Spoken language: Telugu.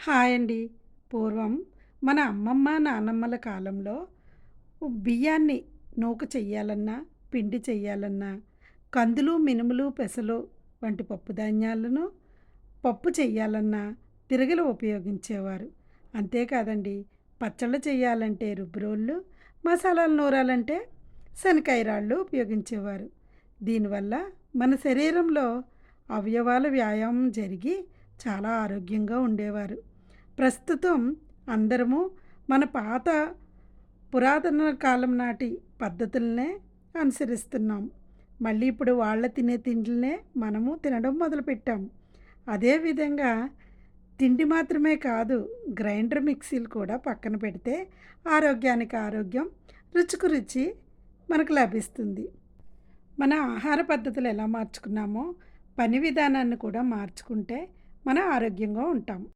హాయ్ అండి. పూర్వం మన అమ్మమ్మ, నానమ్మల కాలంలో బియ్యాన్ని నూక చెయ్యాలన్నా, పిండి చెయ్యాలన్నా, కందులు, మినుములు, పెసలు వంటి పప్పు ధాన్యాలను పప్పు చెయ్యాలన్నా తిరగలి ఉపయోగించేవారు. అంతేకాదండి, పచ్చళ్ళు చెయ్యాలంటే రుబ్బురోళ్ళు, మసాలాలు నూరాలంటే శనక్కాయ రాళ్ళు ఉపయోగించేవారు. దీనివల్ల మన శరీరంలో అవయవాల వ్యాయామం జరిగి చాలా ఆరోగ్యంగా ఉండేవారు. ప్రస్తుతం అందరము మన పాత పురాతన కాలం నాటి పద్ధతులనే అనుసరిస్తున్నాం. మళ్ళీ ఇప్పుడు వాళ్ళ తినే తిండిలనే మనము తినడం మొదలుపెట్టాం. అదేవిధంగా తిండి మాత్రమే కాదు, గ్రైండర్ మిక్సీలు కూడా పక్కన పెడితే ఆరోగ్యానికి ఆరోగ్యం, రుచికి రుచి మనకు లభిస్తుంది. మన ఆహార పద్ధతులు ఎలా మార్చుకున్నామో పని విధానాన్ని కూడా మార్చుకుంటే మనం ఆరోగ్యంగా ఉంటాం.